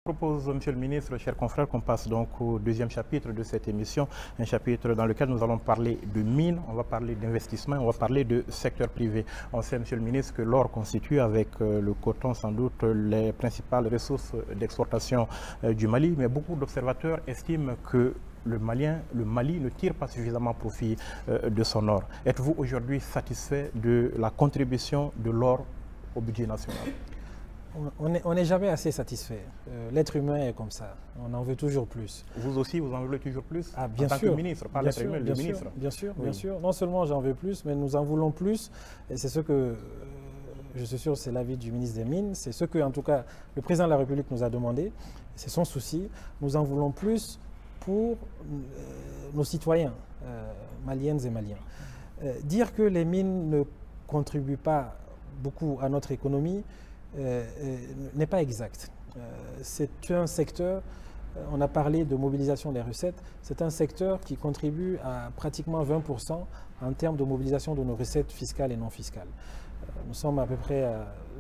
Je propose, Monsieur le Ministre, chers confrères, qu'on passe donc au deuxième chapitre de cette émission, un chapitre dans lequel nous allons parler de mines, on va parler d'investissement, on va parler de secteur privé. On sait, Monsieur le Ministre, que l'or constitue avec le coton sans doute les principales ressources d'exportation du Mali, mais beaucoup d'observateurs estiment que le Mali ne tire pas suffisamment profit de son or. Êtes-vous aujourd'hui satisfait de la contribution de l'or au budget national? On n'est jamais assez satisfait. L'être humain est comme ça. On en veut toujours plus. Vous aussi, vous en voulez toujours plus? Bien en tant sûr, que ministre, pas l'être humain, le ministre. Bien sûr, Oui. bien sûr. Non seulement j'en veux plus, mais nous en voulons plus. Et c'est ce que, je suis sûr, c'est l'avis du ministre des Mines. C'est ce que, en tout cas, le président de la République nous a demandé. C'est son souci. Nous en voulons plus pour nos citoyens, maliennes et maliens. Dire que les mines ne contribuent pas beaucoup à notre économie n'est pas exact. C'est un secteur, on a parlé de mobilisation des recettes, c'est un secteur qui contribue à pratiquement 20% en termes de mobilisation de nos recettes fiscales et non fiscales. Nous sommes à peu près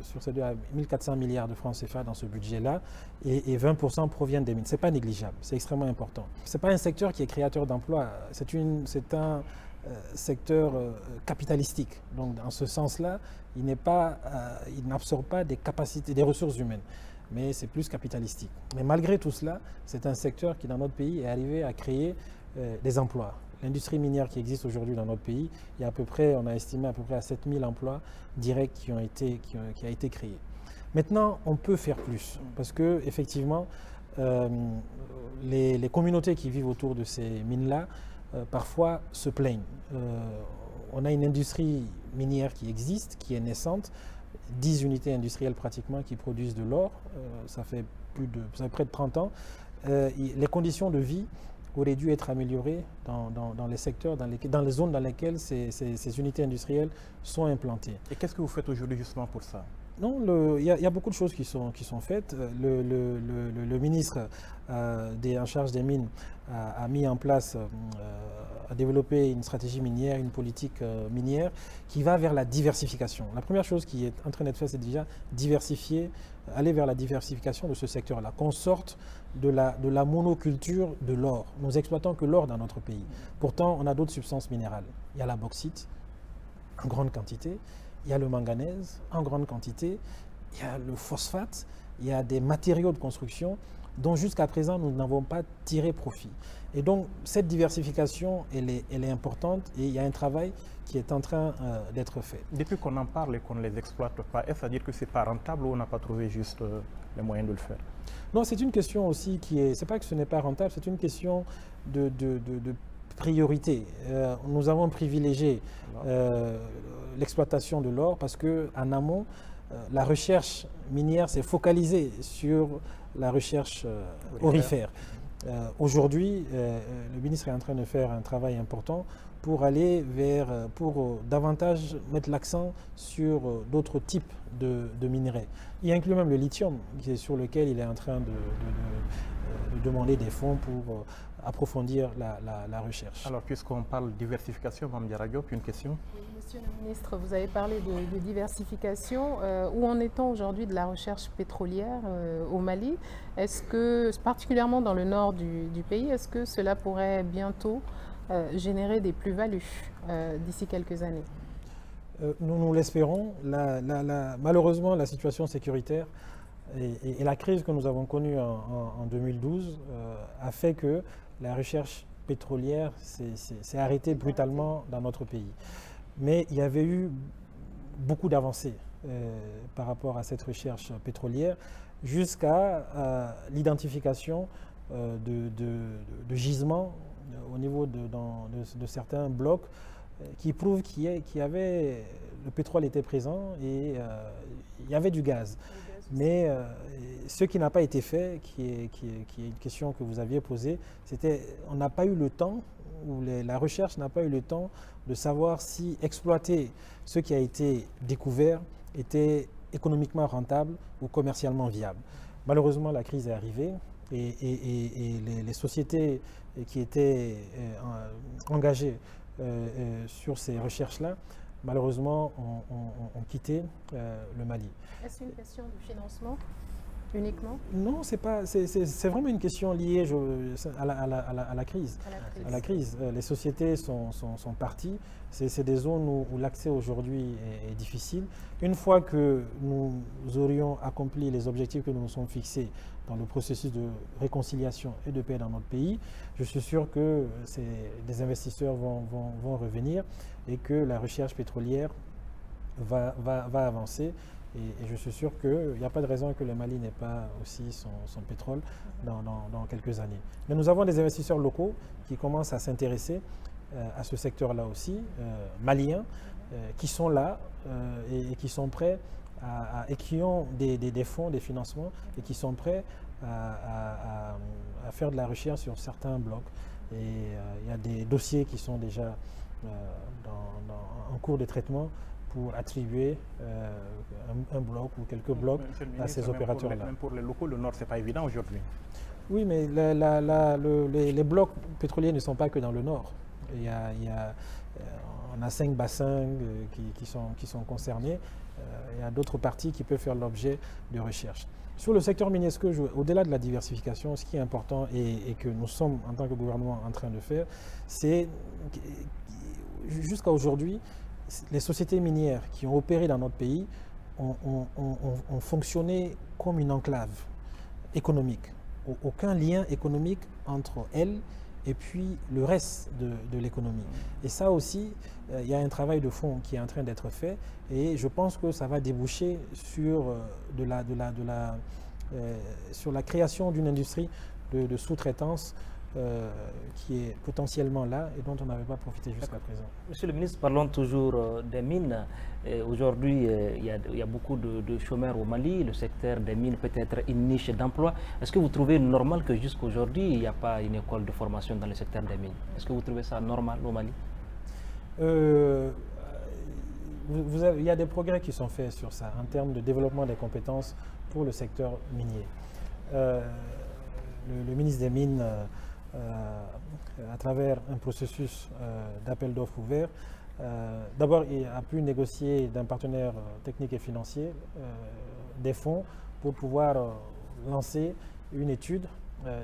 sur ces deux à 1400 milliards de francs CFA dans ce budget-là et 20% proviennent des mines. Ce n'est pas négligeable, c'est extrêmement important. Ce n'est pas un secteur qui est créateur d'emplois, c'est un secteur capitalistique. Donc dans ce sens-là, il n'absorbe pas des capacités, des ressources humaines, mais c'est plus capitalistique. Mais malgré tout cela, c'est un secteur qui dans notre pays est arrivé à créer des emplois. L'industrie minière qui existe aujourd'hui dans notre pays, il y a à peu près, on a estimé à peu près à 7000 emplois directs qui a été créé. Maintenant, on peut faire plus parce que effectivement, les communautés qui vivent autour de ces mines-là parfois se plaignent. On a une industrie minière qui existe, qui est naissante, 10 unités industrielles pratiquement qui produisent de l'or, ça fait près de 30 ans. Les conditions de vie auraient dû être améliorées dans les secteurs, dans les zones dans lesquelles ces unités industrielles sont implantées. Et qu'est-ce que vous faites aujourd'hui justement pour ça? Non, il y a beaucoup de choses qui sont faites. Le ministre en charge des mines a mis en place, a développé une stratégie minière, une politique minière qui va vers la diversification. La première chose qui est en train d'être faite, c'est déjà aller vers la diversification de ce secteur-là, qu'on sorte de la monoculture de l'or. Nous n'exploitons que l'or dans notre pays. Pourtant, on a d'autres substances minérales. Il y a la bauxite en grande quantité. Il y a le manganèse en grande quantité, il y a le phosphate, il y a des matériaux de construction dont jusqu'à présent nous n'avons pas tiré profit. Et donc cette diversification, elle est importante et il y a un travail qui est en train d'être fait. Depuis qu'on en parle et qu'on ne les exploite pas, est-ce à dire que ce n'est pas rentable ou on n'a pas trouvé juste les moyens de le faire? Non, c'est une question aussi c'est pas que ce n'est pas rentable, c'est une question de priorité. Nous avons privilégié l'exploitation de l'or parce qu'en amont, la recherche minière s'est focalisée sur la recherche aurifère. Aujourd'hui, le ministre est en train de faire un travail important pour aller pour davantage mettre l'accent sur d'autres types de minerais. Il inclut même le lithium, sur lequel il est en train de demander des fonds pour approfondir la recherche. Alors, puisqu'on parle de diversification, Mme Diarra Diop, une question? Oui, Monsieur le ministre, vous avez parlé de diversification. Où en est-on aujourd'hui de la recherche pétrolière au Mali? Est-ce que, particulièrement dans le nord du pays, est-ce que cela pourrait bientôt générer des plus-values d'ici quelques années? Nous l'espérons. Malheureusement, la situation sécuritaire et la crise que nous avons connue en 2012 a fait que la recherche pétrolière s'est arrêtée brutalement dans notre pays. Mais il y avait eu beaucoup d'avancées par rapport à cette recherche pétrolière jusqu'à l'identification de gisements au niveau de certains blocs qui prouvent le pétrole était présent et il y avait du gaz. Mais ce qui n'a pas été fait, qui est une question que vous aviez posée, c'était on n'a pas eu le temps, ou la recherche n'a pas eu le temps de savoir si exploiter ce qui a été découvert était économiquement rentable ou commercialement viable. Malheureusement, la crise est arrivée et les sociétés qui étaient engagées sur ces recherches-là, malheureusement, ont quitté le Mali. Est-ce une question de financement? uniquement? Non, c'est vraiment une question liée à la crise. À la crise. Les sociétés sont parties. C'est des zones où l'accès aujourd'hui est difficile. Une fois que nous aurions accompli les objectifs que nous nous sommes fixés dans le processus de réconciliation et de paix dans notre pays, je suis sûr que des investisseurs vont revenir et que la recherche pétrolière va avancer. Et je suis sûr qu'il n'y a pas de raison que le Mali n'ait pas aussi son pétrole dans quelques années. Mais nous avons des investisseurs locaux qui commencent à s'intéresser à ce secteur-là aussi, maliens, qui sont là et qui sont prêts et qui ont des fonds, des financements et qui sont prêts à faire de la recherche sur certains blocs. Et il y a des dossiers qui sont déjà en cours de traitement pour attribuer un bloc ou quelques blocs à ces opérateurs-là. Même pour les locaux, le Nord, ce n'est pas évident aujourd'hui. Oui, mais les blocs pétroliers ne sont pas que dans le Nord. On a 5 bassins qui sont concernés. Il y a d'autres parties qui peuvent faire l'objet de recherche. Sur le secteur minier, au-delà de la diversification, ce qui est important et que nous sommes en tant que gouvernement en train de faire, c'est jusqu'à aujourd'hui, les sociétés minières qui ont opéré dans notre pays ont fonctionné comme une enclave économique. Aucun lien économique entre elles et puis le reste de l'économie. Et ça aussi, il y a un travail de fond qui est en train d'être fait et je pense que ça va déboucher sur la création d'une industrie de sous-traitance qui est potentiellement là et dont on n'avait pas profité jusqu'à présent. Monsieur le ministre, parlons toujours des mines. Aujourd'hui, il y a beaucoup de chômeurs au Mali. Le secteur des mines peut être une niche d'emploi. Est-ce que vous trouvez normal que jusqu'aujourd'hui, il n'y a pas une école de formation dans le secteur des mines? Est-ce que vous trouvez ça normal au Mali? Il y a des progrès qui sont faits sur ça en termes de développement des compétences pour le secteur minier. Le ministre des Mines, à travers un processus d'appel d'offres ouvert, d'abord il a pu négocier d'un partenaire technique et financier des fonds pour pouvoir lancer une étude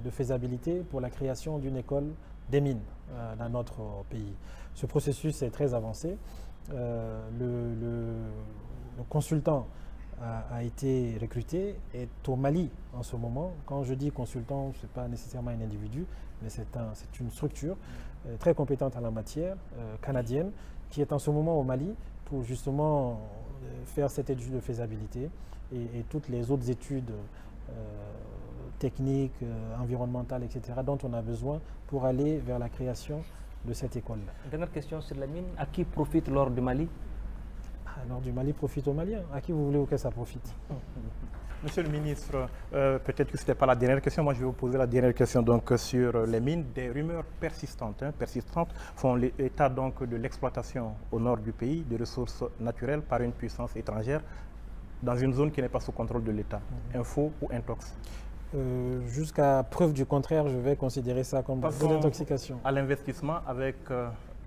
de faisabilité pour la création d'une école des mines dans notre pays. Ce processus est très avancé. Le consultant a été recruté, est au Mali en ce moment. Quand je dis consultant, ce n'est pas nécessairement un individu, mais c'est une structure très compétente en la matière, canadienne, qui est en ce moment au Mali pour justement faire cette étude de faisabilité et toutes les autres études techniques, environnementales, etc., dont on a besoin pour aller vers la création de cette école-là. Dernière question sur la mine. À qui profite l'or du Mali? L'or du Mali profite aux Maliens. À qui vous voulez que ça profite? Monsieur le ministre, peut-être que ce n'était pas la dernière question. Moi, je vais vous poser la dernière question donc, sur les mines. Des rumeurs persistantes font l'état donc, de l'exploitation au nord du pays de ressources naturelles par une puissance étrangère dans une zone qui n'est pas sous contrôle de l'État. Info ou intox? Jusqu'à preuve du contraire, je vais considérer ça comme une intoxication. À l'investissement avec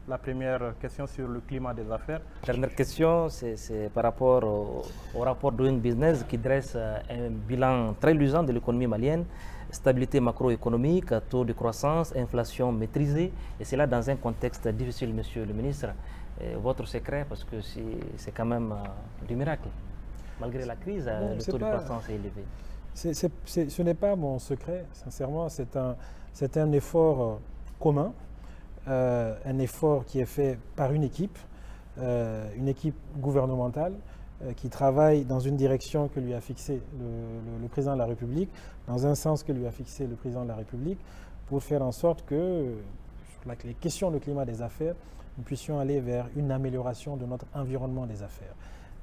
la première question sur le climat des affaires. Dernière question, c'est par rapport au rapport Doing Business qui dresse un bilan très luisant de l'économie malienne. Stabilité macroéconomique, taux de croissance, inflation maîtrisée. Et c'est là dans un contexte difficile, monsieur le ministre. Votre secret, parce que c'est quand même du miracle. Malgré la crise, le taux de croissance est élevé. Ce n'est pas mon secret, sincèrement, c'est un effort commun, un effort qui est fait par une équipe gouvernementale qui travaille dans une direction que lui a fixée le président de la République, dans un sens que lui a fixé le président de la République, pour faire en sorte que, sur les questions de climat des affaires, nous puissions aller vers une amélioration de notre environnement des affaires.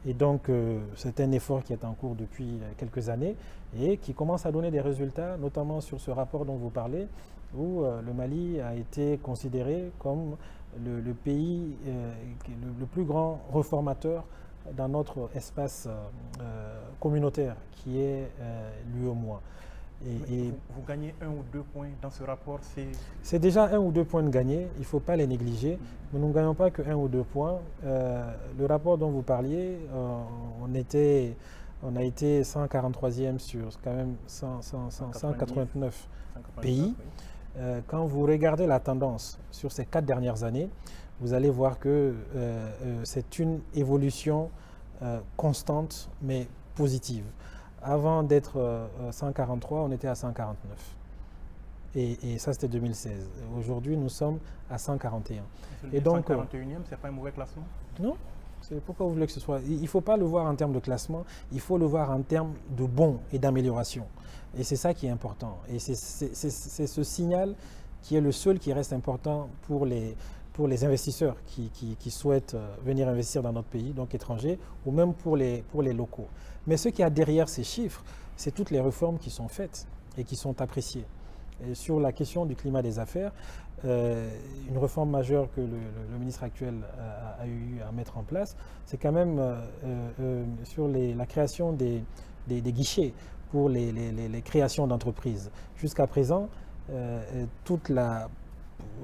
Et donc, c'est un effort qui est en cours depuis quelques années et qui commence à donner des résultats, notamment sur ce rapport dont vous parlez, où le Mali a été considéré comme le pays le plus grand reformateur dans notre espace communautaire, qui est l'UEMOA. Vous gagnez 1 ou 2 points dans ce rapport? C'est déjà 1 ou 2 points de gagner, il ne faut pas les négliger. Mais nous ne gagnons pas que 1 ou 2 points. Le rapport dont vous parliez, on était On a été 143e sur quand même 189 pays. Oui. Quand vous regardez la tendance sur ces 4 dernières années, vous allez voir que c'est une évolution constante mais positive. Avant d'être 143, on était à 149. Et ça, c'était 2016. Aujourd'hui, nous sommes à 141. Et donc, 141e, ce n'est pas un mauvais classement? Non. C'est pourquoi vous voulez que ce soit. Il ne faut pas le voir en termes de classement, il faut le voir en termes de bons et d'amélioration. Et c'est ça qui est important. Et c'est ce signal qui est le seul qui reste important pour les investisseurs qui souhaitent venir investir dans notre pays, donc étrangers, ou même pour les locaux. Mais ce qu'il y a derrière ces chiffres, c'est toutes les réformes qui sont faites et qui sont appréciées. Et sur la question du climat des affaires, une réforme majeure que le ministre actuel a eu à mettre en place, c'est quand même sur la création des guichets pour les créations d'entreprises. Jusqu'à présent,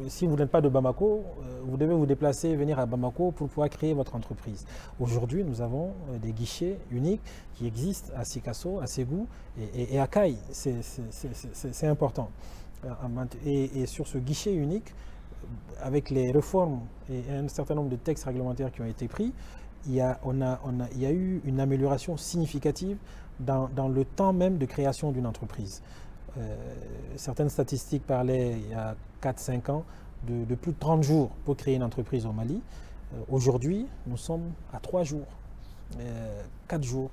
si vous n'êtes pas de Bamako, vous devez vous déplacer et venir à Bamako pour pouvoir créer votre entreprise. Aujourd'hui, nous avons des guichets uniques qui existent à Sikasso, à Ségou et à Kaï. C'est important. Et sur ce guichet unique, avec les réformes et un certain nombre de textes réglementaires qui ont été pris, il y a eu une amélioration significative dans le temps même de création d'une entreprise. Certaines statistiques parlaient il y a 4-5 ans de plus de 30 jours pour créer une entreprise au Mali. Aujourd'hui, nous sommes à 3 jours, 4 jours.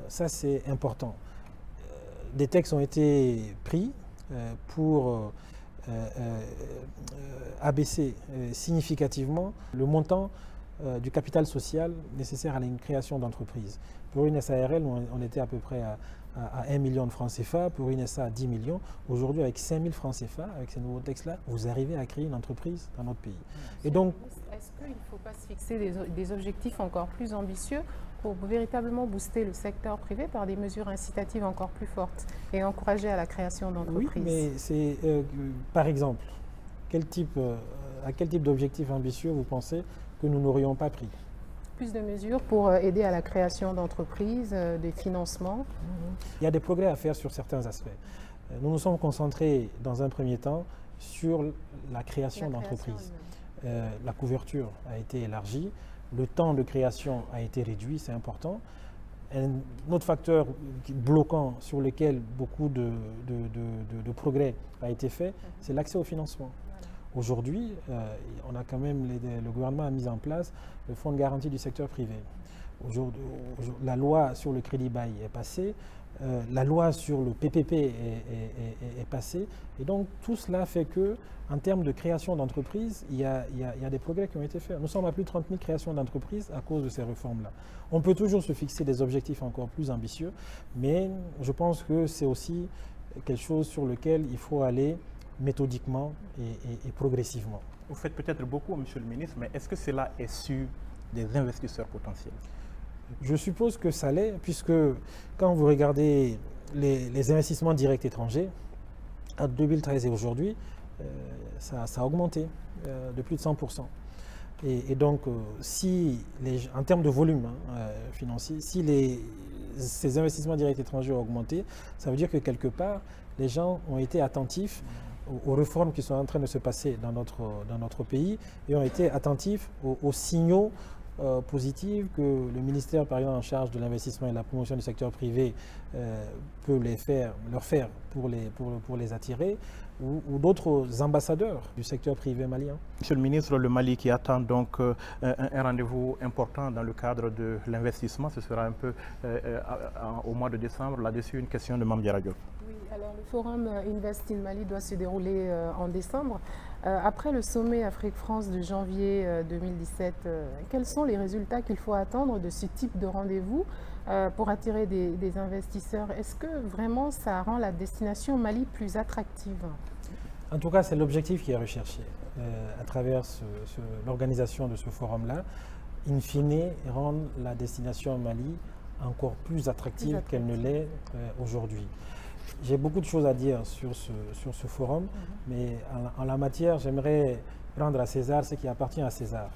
Ça, c'est important. Des textes ont été pris pour abaisser significativement le montant du capital social nécessaire à une création d'entreprise. Pour une SARL, on était à peu près à 1 million de francs CFA, pour une SA à 10 millions. Aujourd'hui, avec 5 000 francs CFA, avec ces nouveaux textes-là, vous arrivez à créer une entreprise dans notre pays. Et donc, est-ce qu'il ne faut pas se fixer des objectifs encore plus ambitieux pour véritablement booster le secteur privé par des mesures incitatives encore plus fortes et encourager à la création d'entreprises? Oui, mais c'est, par exemple, à quel type d'objectif ambitieux vous pensez que nous n'aurions pas pris? Plus de mesures pour aider à la création d'entreprises, des financements. Il y a des progrès à faire sur certains aspects. Nous nous sommes concentrés dans un premier temps sur la création d'entreprises. La couverture a été élargie, le temps de création a été réduit, c'est important. Un autre facteur bloquant sur lequel beaucoup de progrès a été fait, c'est l'accès au financement. Aujourd'hui, on a quand même, le gouvernement a mis en place le fonds de garantie du secteur privé. La loi sur le crédit bail est passée, la loi sur le PPP est passée. Et donc tout cela fait que, en termes de création d'entreprises, il y a des progrès qui ont été faits. Nous sommes à plus de 30 000 créations d'entreprises à cause de ces réformes-là. On peut toujours se fixer des objectifs encore plus ambitieux, mais je pense que c'est aussi quelque chose sur lequel il faut aller méthodiquement et progressivement. Vous faites peut-être beaucoup, Monsieur le ministre, mais est-ce que cela est su des investisseurs potentiels? Je suppose que ça l'est, puisque quand vous regardez les investissements directs étrangers, en 2013 et aujourd'hui, ça a augmenté de plus de 100%. Et donc, en termes de volume financier, si ces investissements directs étrangers ont augmenté, ça veut dire que quelque part, les gens ont été attentifs aux réformes qui sont en train de se passer dans notre pays et ont été attentifs aux signaux positifs que le ministère, par exemple, en charge de l'investissement et de la promotion du secteur privé peut leur faire pour les attirer, ou d'autres ambassadeurs du secteur privé malien. Monsieur le ministre, le Mali qui attend donc un rendez-vous important dans le cadre de l'investissement, ce sera un peu au mois de décembre. Là-dessus, une question de Mame Diarra Diop. Oui, alors le forum Invest in Mali doit se dérouler en décembre. Après le sommet Afrique-France de janvier 2017, quels sont les résultats qu'il faut attendre de ce type de rendez-vous pour attirer des investisseurs? Est-ce que vraiment ça rend la destination Mali plus attractive? En tout cas, c'est l'objectif qui est recherché à travers l'organisation de ce forum-là. In fine, rendre la destination Mali encore plus attractive qu'elle ne l'est aujourd'hui. J'ai beaucoup de choses à dire sur ce forum, mais en la matière, j'aimerais prendre à César ce qui appartient à César.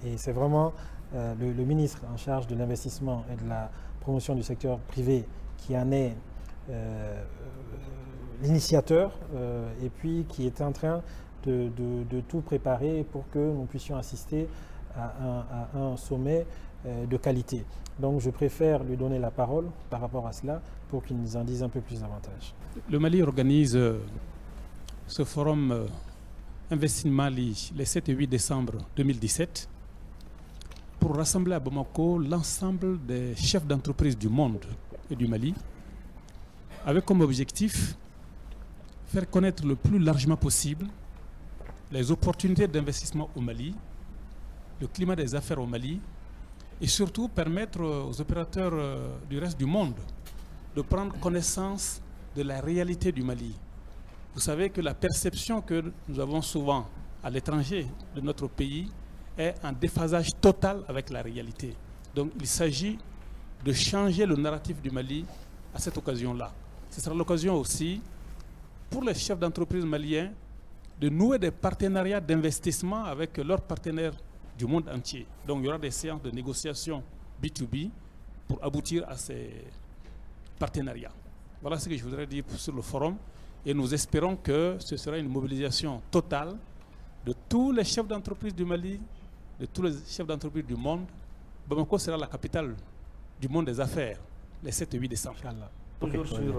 Et c'est vraiment le ministre en charge de l'investissement et de la promotion du secteur privé qui en est l'initiateur et puis qui est en train de tout préparer pour que nous puissions assister à un sommet de qualité. Donc je préfère lui donner la parole par rapport à cela pour qu'il nous en dise un peu plus davantage. Le Mali organise ce forum Invest in Mali les 7 et 8 décembre 2017 pour rassembler à Bamako l'ensemble des chefs d'entreprise du monde et du Mali avec comme objectif faire connaître le plus largement possible les opportunités d'investissement au Mali, le climat des affaires au Mali et surtout permettre aux opérateurs du reste du monde de prendre connaissance de la réalité du Mali. Vous savez que la perception que nous avons souvent à l'étranger de notre pays est un déphasage total avec la réalité. Donc il s'agit de changer le narratif du Mali à cette occasion-là. Ce sera l'occasion aussi pour les chefs d'entreprise maliens de nouer des partenariats d'investissement avec leurs partenaires du monde entier. Donc il y aura des séances de négociation B2B pour aboutir à ces partenariats. Voilà ce que je voudrais dire sur le forum et nous espérons que ce sera une mobilisation totale de tous les chefs d'entreprise du Mali, de tous les chefs d'entreprise du monde. Bamako sera la capitale du monde des affaires les 7 et 8 décembre. Toujours sur